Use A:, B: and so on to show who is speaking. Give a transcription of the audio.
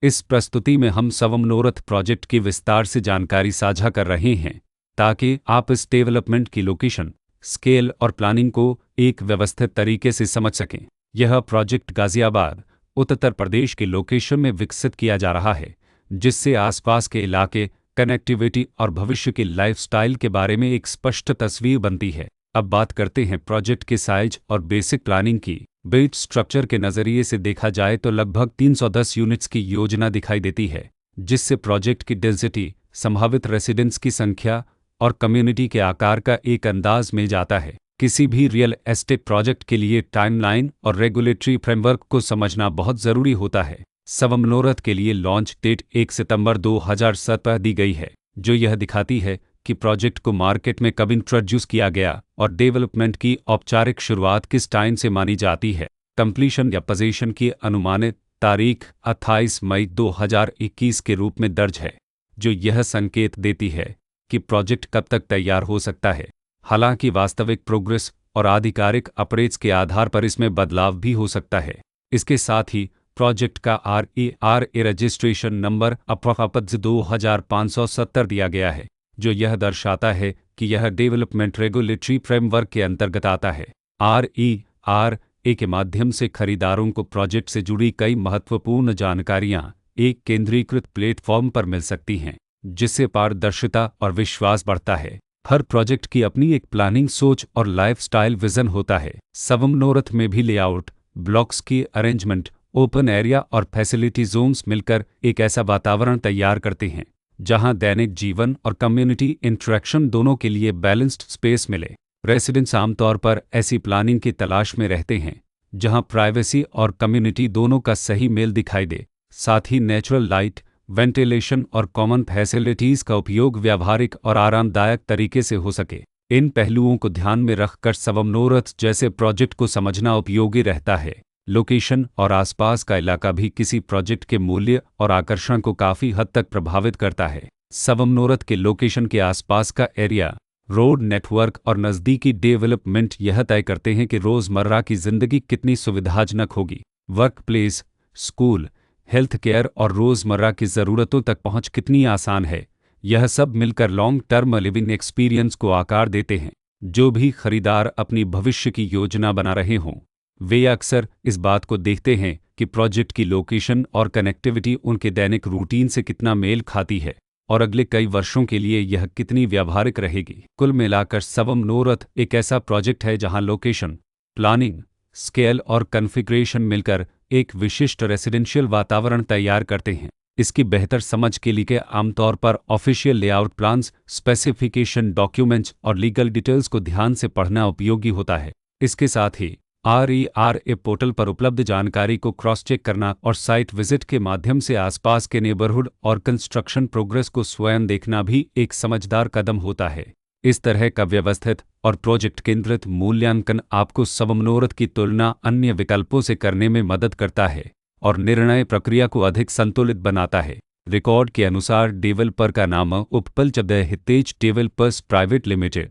A: इस प्रस्तुति में हम स्वमनोरथ प्रोजेक्ट की विस्तार से जानकारी साझा कर रहे हैं ताकि आप इस डेवलपमेंट की लोकेशन, स्केल और प्लानिंग को एक व्यवस्थित तरीके से समझ सकें। यह प्रोजेक्ट गाजियाबाद, उत्तर प्रदेश के लोकेशन में विकसित किया जा रहा है, जिससे आसपास के इलाके, कनेक्टिविटी और भविष्य के लाइफस्टाइल के बारे में एक स्पष्ट तस्वीर बनती है। अब बात करते हैं प्रोजेक्ट के साइज और बेसिक प्लानिंग की। बेट स्ट्रक्चर के नज़रिए से देखा जाए तो लगभग 310 यूनिट्स की योजना दिखाई देती है, जिससे प्रोजेक्ट की डेंसिटी, संभावित रेसिडेंट्स की संख्या और कम्युनिटी के आकार का एक अंदाज मिल जाता है। किसी भी रियल एस्टेट प्रोजेक्ट के लिए टाइमलाइन और रेगुलेटरी फ्रेमवर्क को समझना बहुत ज़रूरी होता है। स्वमनोरथ के लिए लॉन्च डेट 1 सितंबर 2017 दी गई है, जो यह दिखाती है कि प्रोजेक्ट को मार्केट में कब इंट्रोड्यूस किया गया और डेवलपमेंट की औपचारिक शुरुआत किस टाइम से मानी जाती है। कंप्लीशन या पोजीशन की अनुमानित तारीख 28 मई 2021 के रूप में दर्ज है, जो यह संकेत देती है कि प्रोजेक्ट कब तक तैयार हो सकता है। हालांकि वास्तविक प्रोग्रेस और आधिकारिक अपडेट्स के आधार पर इसमें बदलाव भी हो सकता है। इसके साथ ही प्रोजेक्ट का RERA रजिस्ट्रेशन नंबर अप्रोक्स 2570 दिया गया है, जो यह दर्शाता है कि यह डेवलपमेंट रेगुलेटरी फ्रेमवर्क के अंतर्गत आता है। RERA के माध्यम से खरीदारों को प्रोजेक्ट से जुड़ी कई महत्वपूर्ण जानकारियां एक केंद्रीकृत प्लेटफॉर्म पर मिल सकती हैं, जिससे पारदर्शिता और विश्वास बढ़ता है। हर प्रोजेक्ट की अपनी एक प्लानिंग सोच और लाइफस्टाइल विजन होता है। स्वमनोरथ में भी लेआउट, ब्लॉक्स की अरेंजमेंट, ओपन एरिया और फैसिलिटी जोन्स मिलकर एक ऐसा वातावरण तैयार करते हैं जहां दैनिक जीवन और कम्युनिटी इंटरेक्शन दोनों के लिए बैलेंस्ड स्पेस मिले। रेसिडेंट्स आमतौर पर ऐसी प्लानिंग की तलाश में रहते हैं जहां प्राइवेसी और कम्युनिटी दोनों का सही मेल दिखाई दे। साथ ही नेचुरल लाइट, वेंटिलेशन और कॉमन फैसिलिटीज़ का उपयोग व्यावहारिक और आरामदायक तरीके से हो सके। इन पहलुओं को ध्यान में रखकर स्वमनोरथ जैसे प्रोजेक्ट को समझना उपयोगी रहता है। लोकेशन और आसपास का इलाका भी किसी प्रोजेक्ट के मूल्य और आकर्षण को काफ़ी हद तक प्रभावित करता है। स्वमनोरथ के लोकेशन के आसपास का एरिया, रोड नेटवर्क और नज़दीकी डेवलपमेंट यह तय करते हैं कि रोज़मर्रा की ज़िंदगी कितनी सुविधाजनक होगी। Work place, school, health care और रोज़मर्रा की ज़रूरतों तक पहुंच कितनी आसान है। यह सब मिलकर लॉन्ग टर्म लिविंग एक्सपीरियंस को आकार देते हैं। जो भी खरीदार अपनी भविष्य की योजना बना रहे हों, वे अक्सर इस बात को देखते हैं कि प्रोजेक्ट की लोकेशन और कनेक्टिविटी उनके दैनिक रूटीन से कितना मेल खाती है और अगले कई वर्षों के लिए यह कितनी व्यावहारिक रहेगी। कुल मिलाकर स्वमनोरथ एक ऐसा प्रोजेक्ट है जहां लोकेशन, प्लानिंग, स्केल और कॉन्फ़िगरेशन मिलकर एक विशिष्ट रेसिडेंशियल वातावरण तैयार करते हैं। इसकी बेहतर समझ के लिए आमतौर पर official layout plans, specification documents और लीगल डिटेल्स को ध्यान से पढ़ना उपयोगी होता है। इसके साथ ही RERA पोर्टल पर उपलब्ध जानकारी को क्रॉस चेक करना और साइट विजिट के माध्यम से आसपास के नेबरहुड और कंस्ट्रक्शन प्रोग्रेस को स्वयं देखना भी एक समझदार कदम होता है। इस तरह का व्यवस्थित और प्रोजेक्ट केंद्रित मूल्यांकन आपको स्वमनोरथ की तुलना अन्य विकल्पों से करने में मदद करता है और निर्णय प्रक्रिया को अधिक संतुलित बनाता है। रिकॉर्ड के अनुसार डेवलपर का नाम उपल द हितेज डेवलपर्स प्राइवेट लिमिटेड